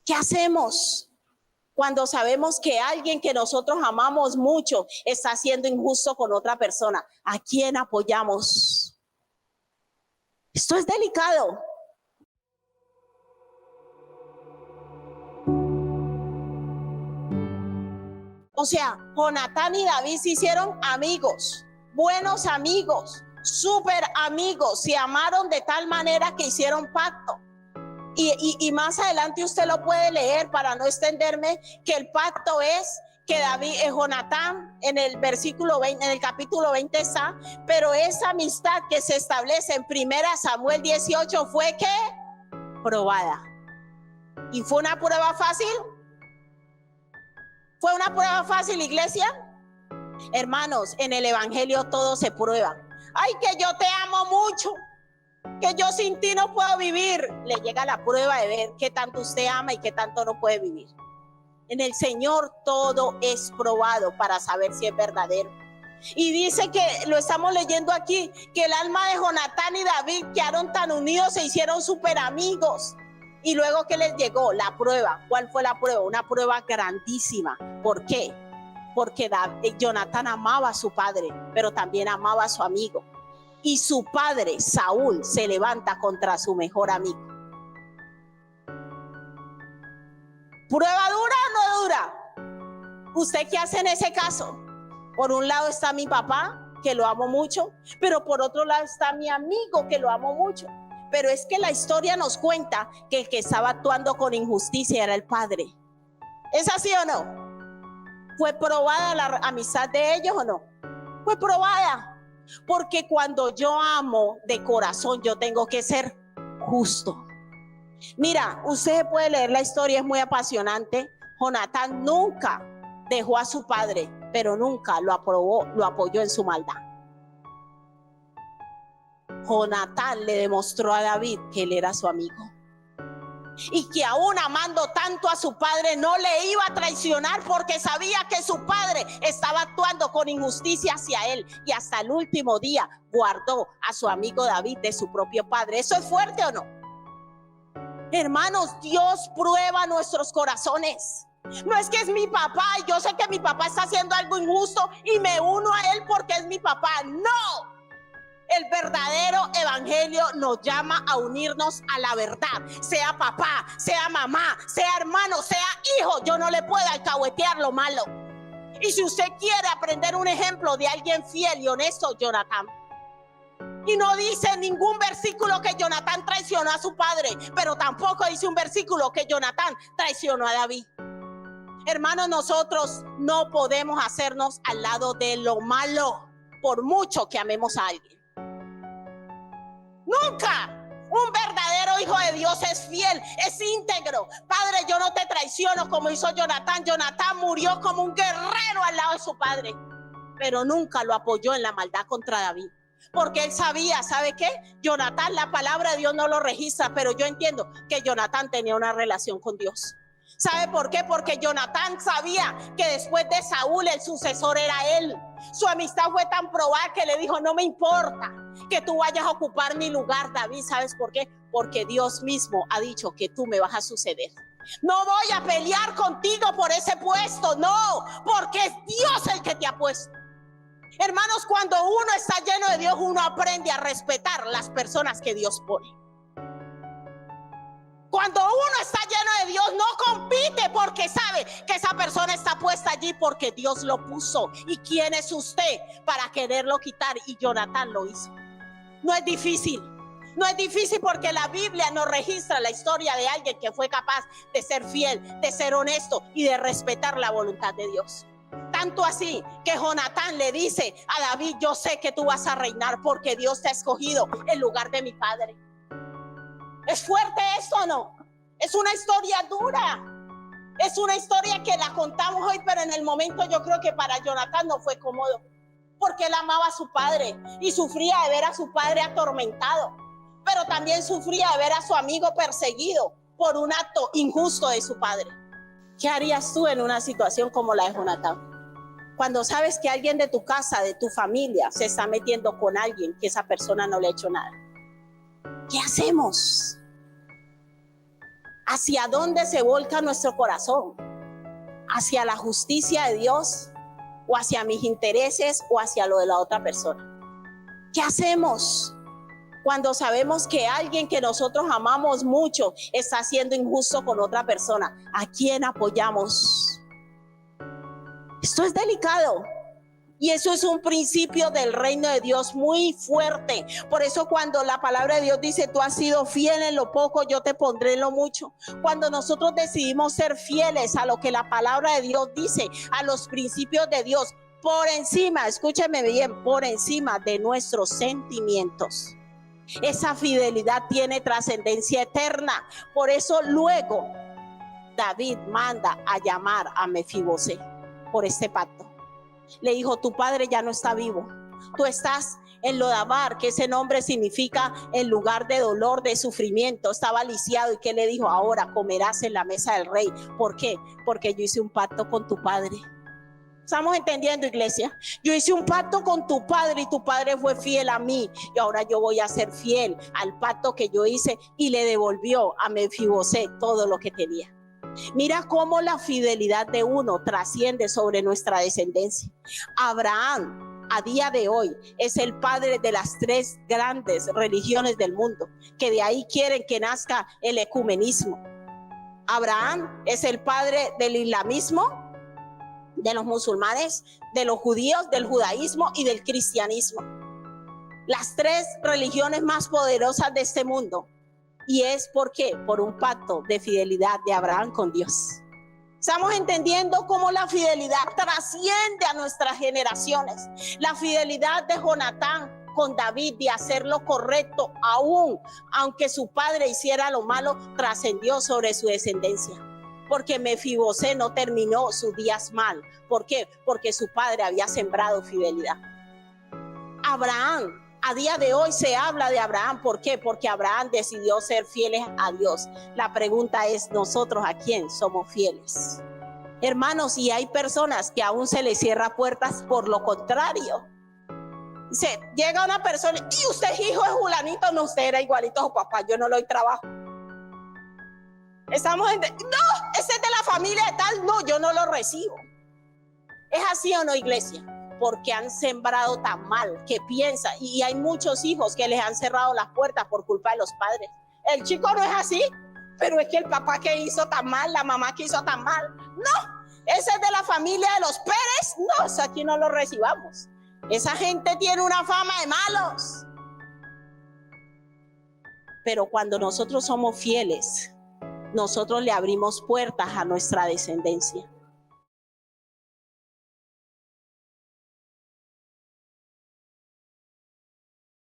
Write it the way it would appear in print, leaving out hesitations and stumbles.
¿Qué hacemos cuando sabemos que alguien que nosotros amamos mucho está siendo injusto con otra persona? ¿A quién apoyamos? Esto es delicado. O sea, Jonatán y David se hicieron amigos, buenos amigos, súper amigos, se amaron de tal manera que hicieron pacto. Y más adelante usted lo puede leer para no extenderme, que el pacto es que David, Jonatán, en el versículo 20, en el capítulo 20 está, pero esa amistad que se establece en 1 Samuel 18 fue que probada. ¿Y fue una prueba fácil? ¿Fue una prueba fácil, iglesia? Hermanos, en el evangelio todo se prueba. Ay, que yo te amo mucho, que yo sin ti no puedo vivir. Le llega la prueba de ver qué tanto usted ama y qué tanto no puede vivir. En el Señor todo es probado para saber si es verdadero. Y dice que, lo estamos leyendo aquí, que el alma de Jonatán y David quedaron tan unidos, se hicieron súper amigos. Y luego que les llegó la prueba. ¿Cuál fue la prueba? Una prueba grandísima. ¿Por qué? Porque Jonatán amaba a su padre, pero también amaba a su amigo. Y su padre, Saúl, se levanta contra su mejor amigo. ¿Prueba dura o no dura? ¿Usted qué hace en ese caso? Por un lado está mi papá, que lo amo mucho, pero por otro lado está mi amigo, que lo amo mucho. Pero es que la historia nos cuenta que el que estaba actuando con injusticia era el padre. ¿Es así o no? ¿Fue probada la amistad de ellos o no? Fue probada. Porque cuando yo amo de corazón, yo tengo que ser justo. Mira, usted puede leer la historia, es muy apasionante. Jonatán nunca dejó a su padre, pero nunca lo apoyó en su maldad. Jonatán le demostró a David que él era su amigo. Y que aún amando tanto a su padre no le iba a traicionar, porque sabía que su padre estaba actuando con injusticia hacia él, y hasta el último día guardó a su amigo David de su propio padre. ¿Eso es fuerte o no? Hermanos, Dios prueba nuestros corazones. No es que es mi papá y yo sé que mi papá está haciendo algo injusto y me uno a él porque es mi papá. No. El verdadero evangelio nos llama a unirnos a la verdad. Sea papá, sea mamá, sea hermano, sea hijo, yo no le puedo alcahuetear lo malo. Y si usted quiere aprender un ejemplo de alguien fiel y honesto, Jonatán. Y no dice ningún versículo que Jonatán traicionó a su padre, pero tampoco dice un versículo que Jonatán traicionó a David. Hermanos, nosotros no podemos hacernos al lado de lo malo, por mucho que amemos a alguien. Nunca. Un verdadero hijo de Dios es fiel, es íntegro. Padre, yo no te traiciono como hizo Jonatán. Jonatán murió como un guerrero al lado de su padre, pero nunca lo apoyó en la maldad contra David, porque él sabía, ¿sabe qué? Jonatán, la palabra de Dios no lo registra, pero yo entiendo que Jonatán tenía una relación con Dios. ¿Sabe por qué? Porque Jonatán sabía que después de Saúl el sucesor era él. Su amistad fue tan probada que le dijo: no me importa que tú vayas a ocupar mi lugar, David. ¿Sabes por qué? Porque Dios mismo ha dicho que tú me vas a suceder. No voy a pelear contigo por ese puesto, no, porque es Dios el que te ha puesto. Hermanos, cuando uno está lleno de Dios, uno aprende a respetar las personas que Dios pone. Cuando uno está lleno de Dios, no compite porque sabe que esa persona está puesta allí porque Dios lo puso. ¿Y quién es usted para quererlo quitar? Y Jonatán lo hizo. No es difícil. No es difícil, porque la Biblia nos registra la historia de alguien que fue capaz de ser fiel, de ser honesto y de respetar la voluntad de Dios. Tanto así que Jonatán le dice a David: yo sé que tú vas a reinar porque Dios te ha escogido en lugar de mi padre. ¿Es fuerte esto o no? Es una historia dura. Es una historia que la contamos hoy, pero en el momento yo creo que para Jonatán no fue cómodo, porque él amaba a su padre y sufría de ver a su padre atormentado, pero también sufría de ver a su amigo perseguido por un acto injusto de su padre. ¿Qué harías tú en una situación como la de Jonatán? Cuando sabes que alguien de tu casa, de tu familia, se está metiendo con alguien que esa persona no le ha hecho nada. ¿Qué hacemos? ¿Hacia dónde se volca nuestro corazón? ¿Hacia la justicia de Dios o hacia mis intereses o hacia lo de la otra persona? ¿Qué hacemos cuando sabemos que alguien que nosotros amamos mucho está siendo injusto con otra persona? ¿A quién apoyamos? Esto es delicado. Y eso es un principio del reino de Dios muy fuerte. Por eso cuando la palabra de Dios dice, tú has sido fiel en lo poco, yo te pondré en lo mucho. Cuando nosotros decidimos ser fieles a lo que la palabra de Dios dice, a los principios de Dios, por encima, escúcheme bien, por encima de nuestros sentimientos, esa fidelidad tiene trascendencia eterna. Por eso luego David manda a llamar a Mefibosé por este pacto. Le dijo, tu padre ya no está vivo. Tú estás en Lodabar, que ese nombre significa el lugar de dolor, de sufrimiento. Estaba lisiado. ¿Y qué le dijo? Ahora comerás en la mesa del rey. ¿Por qué? Porque yo hice un pacto con tu padre. ¿Estamos entendiendo, iglesia? Yo hice un pacto con tu padre y tu padre fue fiel a mí. Y ahora yo voy a ser fiel al pacto que yo hice. Y le devolvió a Mefibosé todo lo que tenía. Mira cómo la fidelidad de uno trasciende sobre nuestra descendencia. Abraham, a día de hoy, es el padre de las 3 grandes religiones del mundo, que de ahí quieren que nazca el ecumenismo. Abraham es el padre del islamismo, de los musulmanes, de los judíos, del judaísmo y del cristianismo. Las 3 religiones más poderosas de este mundo. Y es porque por un pacto de fidelidad de Abraham con Dios. Estamos entendiendo cómo la fidelidad trasciende a nuestras generaciones. La fidelidad de Jonatán con David de hacer lo correcto, aún aunque su padre hiciera lo malo, trascendió sobre su descendencia. Porque Mefibosé no terminó sus días mal. ¿Por qué? Porque su padre había sembrado fidelidad. Abraham, a día de hoy se habla de Abraham. ¿Por qué? Porque Abraham decidió ser fieles a Dios. La pregunta es, ¿nosotros a quién somos fieles? Hermanos, y hay personas que aún se les cierra puertas por lo contrario. Dice, llega una persona, y usted es hijo de Julanito, no, usted era igualito a su papá, yo no le doy trabajo. Estamos en, no, ese es de la familia de tal, no, yo no lo recibo. ¿Es así o no, iglesia? Porque han sembrado tan mal que piensa, y hay muchos hijos que les han cerrado las puertas por culpa de los padres. El chico no es así, pero es que el papá que hizo tan mal, la mamá que hizo tan mal, no, ese es de la familia de los Pérez, no, eso aquí no lo recibamos. Esa gente tiene una fama de malos. Pero cuando nosotros somos fieles, nosotros le abrimos puertas a nuestra descendencia.